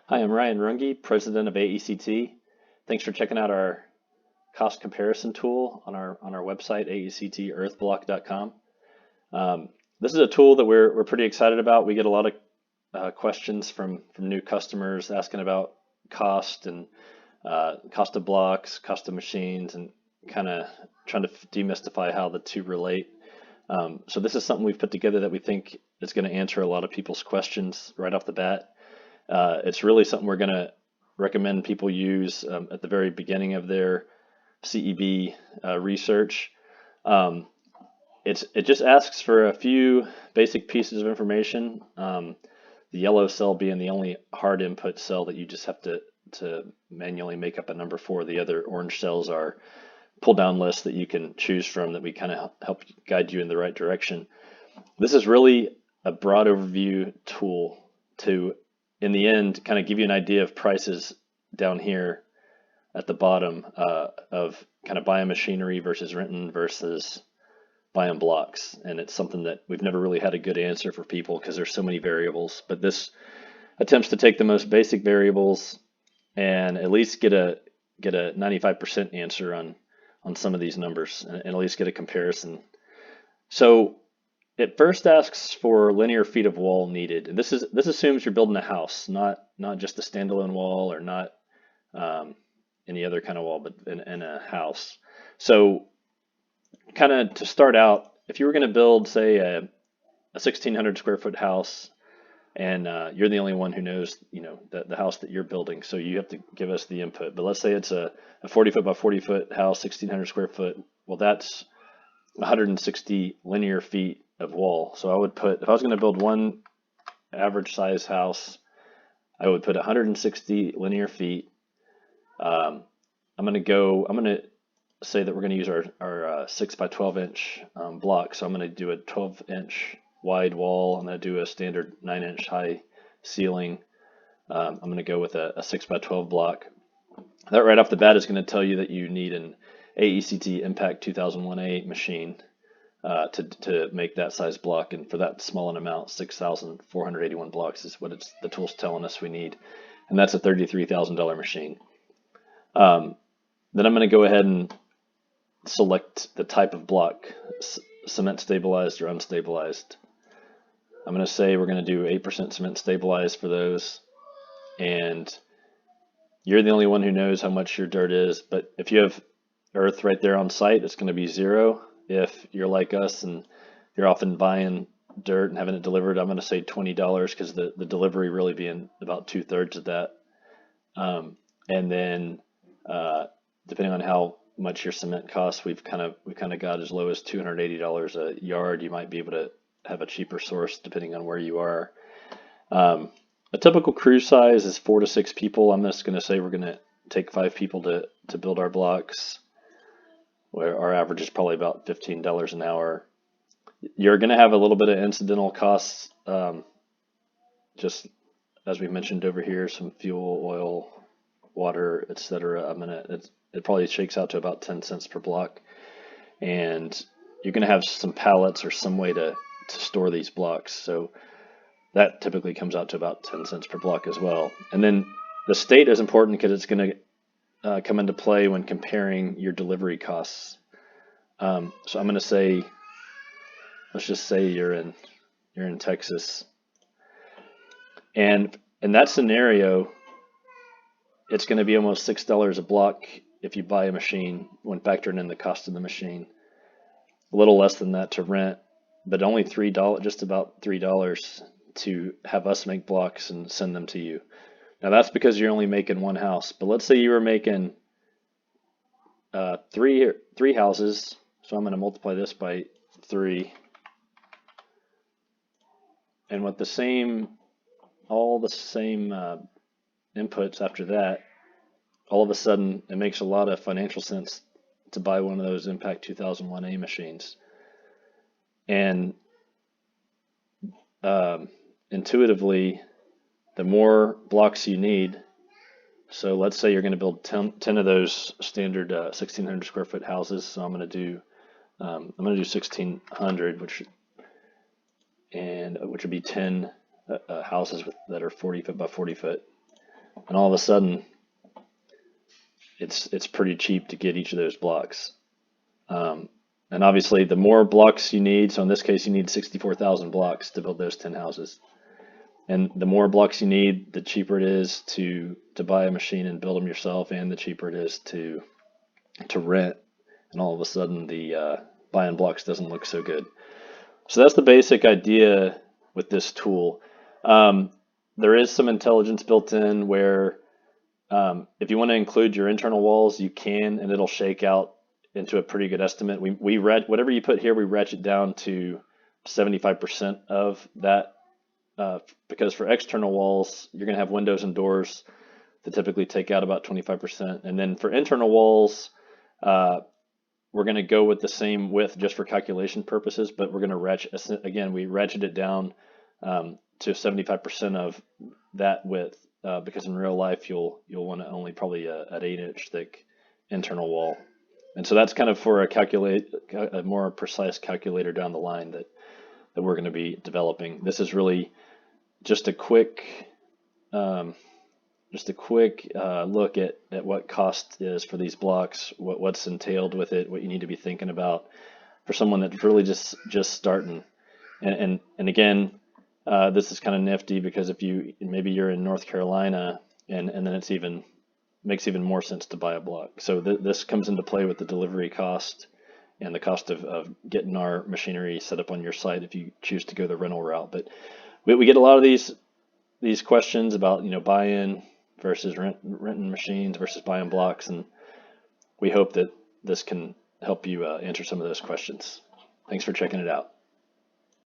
Hi, I'm Ryan Runge, president of AECT. Thanks for checking out our cost comparison tool on our website, aectearthblock.com. This is a tool that we're pretty excited about. We get a lot of questions from new customers asking about cost and cost of blocks, cost of machines, and kind of trying to demystify how the two relate. So this is something we've put together that we think is going to answer a lot of people's questions right off the bat. It's really something we're going to recommend people use at the very beginning of their CEB research. It just asks for a few basic pieces of information. The yellow cell being the only hard input cell that you just have to manually make up a number for. The other orange cells are pull down lists that you can choose from that we kind of help guide you in the right direction. This is really a broad overview tool to, in the end, kind of give you an idea of prices down here at the bottom of kind of buying machinery versus renting versus buying blocks. And it's something that we've never really had a good answer for people because there's so many variables. But this attempts to take the most basic variables and at least get a 95% answer on some of these numbers and at least get a comparison. So it first asks for linear feet of wall needed, and this assumes you're building a house, not just a standalone wall or not any other kind of wall, but in a house. So kind of to start out, if you were going to build, say, a 1,600 square foot house, and you're the only one who knows, the house that you're building, so you have to give us the input. But let's say it's a 40 foot by 40 foot house, 1,600 square foot. Well, that's 160 linear feet of wall. So I would put, if I was going to build one average size house, I would put 160 linear feet. I'm going to say that we're going to use our 6 by 12 inch block. So I'm going to do a 12 inch wide wall. I'm going to do a standard 9 inch high ceiling. I'm going to go with a 6 by 12 block. That right off the bat is going to tell you that you need an AECT Impact 2001A machine to make that size block, and for that small an amount, 6,481 blocks is what the tool's telling us we need, and that's a $33,000 machine. Then I'm going to go ahead and select the type of block, cement stabilized or unstabilized. I'm going to say we're going to do 8% cement stabilized for those, and you're the only one who knows how much your dirt is, but if you have earth right there on site, it's going to be 0. If you're like us and you're often buying dirt and having it delivered, I'm going to say $20 because the delivery really being about 2/3 of that. And then depending on how much your cement costs, we've kind of got as low as $280 a yard. You might be able to have a cheaper source depending on where you are. A typical crew size is 4 to 6 people. I'm just going to say we're going to take 5 people to build our blocks, where our average is probably about $15 an hour. You're going to have a little bit of incidental costs, just as we mentioned over here, some fuel, oil, water, etc. It probably shakes out to about 10 cents per block, and you're going to have some pallets or some way to store these blocks. So that typically comes out to about 10 cents per block as well. And then the state is important because it's going to come into play when comparing your delivery costs. So I'm going to say, let's just say you're in Texas, and in that scenario, it's going to be almost $6 a block if you buy a machine when factoring in the cost of the machine. A little less than that to rent, but only $3, just about $3 to have us make blocks and send them to you. Now that's because you're only making one house, but let's say you were making three houses. So I'm going to multiply this by 3, and with all the same inputs after that, all of a sudden it makes a lot of financial sense to buy one of those Impact 2001A machines. And intuitively, the more blocks you need, so let's say you're going to build 10 of those standard 1,600 square foot houses. So I'm going to do 1,600, which would be 10 houses that are 40 foot by 40 foot. and all of a sudden it's pretty cheap to get each of those blocks. And obviously, the more blocks you need, so in this case, you need 64,000 blocks to build those 10 houses. And the more blocks you need, the cheaper it is to buy a machine and build them yourself, and the cheaper it is to rent. And all of a sudden, the buying blocks doesn't look so good. So that's the basic idea with this tool. There is some intelligence built in where if you want to include your internal walls, you can, and it'll shake out into a pretty good estimate. We read whatever you put here, we ratchet down to 75% of that, because for external walls, you're going to have windows and doors that typically take out about 25%. And then for internal walls, we're going to go with the same width just for calculation purposes, but we're going to we ratchet it down to 75% of that width, because in real life you'll want to only probably an 8-inch thick internal wall. And so that's kind of for a more precise calculator down the line that we're going to be developing. This is really just a quick look at what cost is for these blocks, what's entailed with it, what you need to be thinking about for someone that's really just starting. And again, this is kind of nifty because if maybe you're in North Carolina and then it's makes even more sense to buy a block. So this comes into play with the delivery cost and the cost of getting our machinery set up on your site if you choose to go the rental route. But we get a lot of these questions about buy-in versus renting machines versus buying blocks, and we hope that this can help you answer some of those questions. Thanks for checking it out.